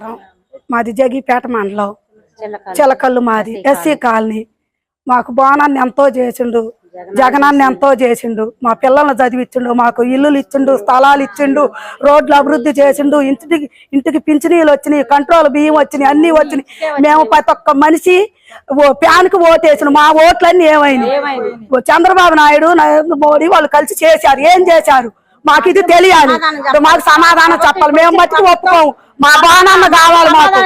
ప్రభాకరం, మాది జగిపేట మండలం, చిలకల్లు మాది ఎస్సీ కాలనీ. మాకు బోనాన్ని ఎంతో చేసిండు, జగనాన్ని ఎంతో చేసిండు, మా పిల్లల్ని చదివించిండు, మాకు ఇల్లులు ఇచ్చిండు, స్థలాలు ఇచ్చిండు, రోడ్లు అభివృద్ధి చేసిండు, ఇంటికి పింఛనీలు వచ్చినాయి, కంట్రోల్ బియ్యం వచ్చినాయి, అన్ని వచ్చినాయి. మేము ప్రతి ఒక్క మనిషి ప్యాన్కి ఓటేసిన మా ఓట్లన్నీ ఏమైనాయి? చంద్రబాబు నాయుడు, నరేంద్ర మోడీ వాళ్ళు కలిసి చేశారు. ఏం చేశారు మాకు ఇది తెలియాలి, మాకు సమాధానం చెప్పాలి. మేము మట్టికి ఒప్పుకోము. మా బాణాన్న కావాలి, మాకు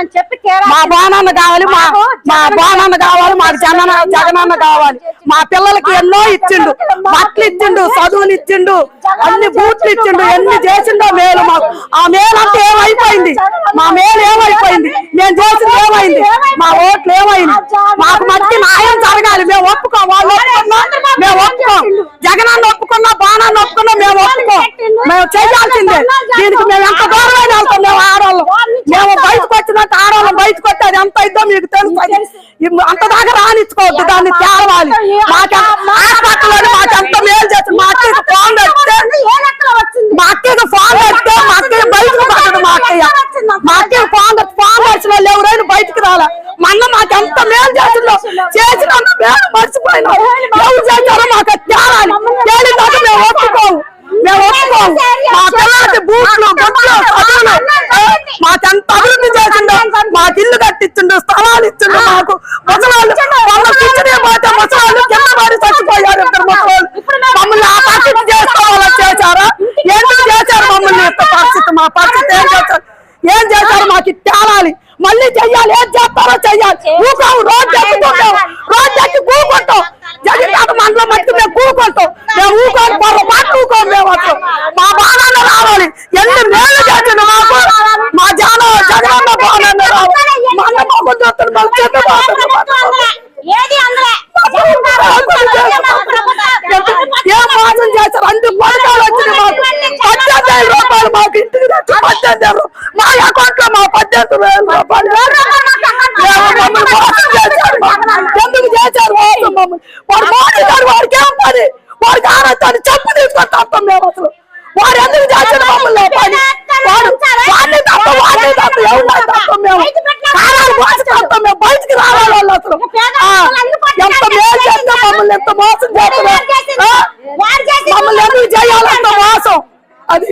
మా బాణాన్న కావాలి, మా బాణాన్న కావాలి, మాకు జగనన్న కావాలి. మా పిల్లలకి ఎన్నో ఇచ్చిండు, బట్టలు ఇచ్చిండు, చదువులు ఇచ్చిండు, అన్ని బూట్లు ఇచ్చిండు, ఎన్ని చేసిండో మేలు. మాకు ఆ మేలు అంటే ఏమైపోయింది? మా మేలు ఏమైపోయింది? మేము చేసింది ఏమైంది? మా ఓట్లు ఏమైంది? మాకు మట్టి న్యాయం జరగాలి. మేము ఒప్పుకోం, వాళ్ళు ఒప్పుకున్నా మేము ఒప్పుకోం. జగనన్న ఒప్పుకున్నా, బాణాన్ని ఒప్పుకున్నా మేము ఒప్పుకోం. మేము చేయాల్సిందే. దీనికి మేము ఎంత దూరమైన వెళ్తాం. మేము ఆడవాళ్ళం, మేము బయటకు వచ్చినట్టు ఆడవాళ్ళం బయటకు వస్తే అది ఎంత ఇద్దో మీకు తెలుసు. అంత దాకా రానిచ్చుకోవద్దు, దాన్ని తేవాలి. హాస్పిటల్ మాకెంత మేలు చేస్తుంది. మా అక్కకి ఫోన్ పెడితే మా అక్కకి బయటకు పడదు. మా అక్కకి ఫోన్ వచ్చిన వాళ్ళు ఎవరైనా బయటకు రాలా. మొన్న మాకెంత మేలు చేసిందో, చేసిన మేలు మర్చిపోయినా. ఎవరు చేశారో మాకు తేవాలి. తేలిదాకా మేము ఒప్పుకోము, మేము ఒప్పుకోము. మా పిల్లలకి బూట్లు, గుడ్లు, చదువులు మాకెంత అభివృద్ధి చేసిండో, మాకు ఇల్లు కట్టించిండు, స్థలాలు ఇచ్చిండు. మాకు ముసలాళ్ళు పోతే ముసలాళ్ళు కింద పడి చచ్చిపోయారు. ఇద్దరు ముసలాళ్ళు మమ్మల్ని ఆ పరిస్థితి చేసుకోవాలని చేశారా? ఎందుకు చేశారు మమ్మల్ని ఇంత పరిస్థితి? మా పరిస్థితి ఏం చేశారు? ఏం చేశారు? మాకు తేలాలి, మళ్ళీ చెయ్యాలి. ఏం చేస్తారో చెయ్యాలి. ఊకాము, రోడ్డు ఎక్కుతుంటాం, రోడ్డు ఎక్కి కూకుంటాం. జగిపేట మండలం మట్టి మేము కూకుంటాం. మేము ఊకోని పొరపాటు ఊకోం. మేము అసలు మా బాణాన్ని రావాలి. ఎన్ని మేలు చేసిండు మాకు. మా జగనన్న బాణాన్ని రావాలి. మా అన్న మొగ్గు చూస్తుంది, మాకు చెట్టు ఏం మోసం చేశారు? అన్ని పథకాలు వచ్చినాయి. మాకు 18,000 రూపాయలు మాకు ఇంటికి తెచ్చి 18,000 మా అకౌంట్ లో మా 18,000 రూపాయలు మమ్మల్ని మోసం చేశారు. ఎందుకు చేశారు మోసం మమ్మల్ని? వాడు మోడీ గారు వాడికి ఏం పని? వాడికి ఆరోగ్యాన్ని చెప్పు తీసుకొని తప్పం మేము అసలు. వాడు ఎందుకు చేశారు మమ్మల్ని పని? వాడిని తప్ప ఎవరు తప్పం? మేము కాలాలు మోసం తప్పం. మేము బయటికి రావాలి. వాళ్ళు అసలు ఎంత మేలు చేస్తే మమ్మల్ని ఎంత మోసం చేస్తున్నారు. మమ్మల్ని ఎందుకు చేయాలంత మోసం? అది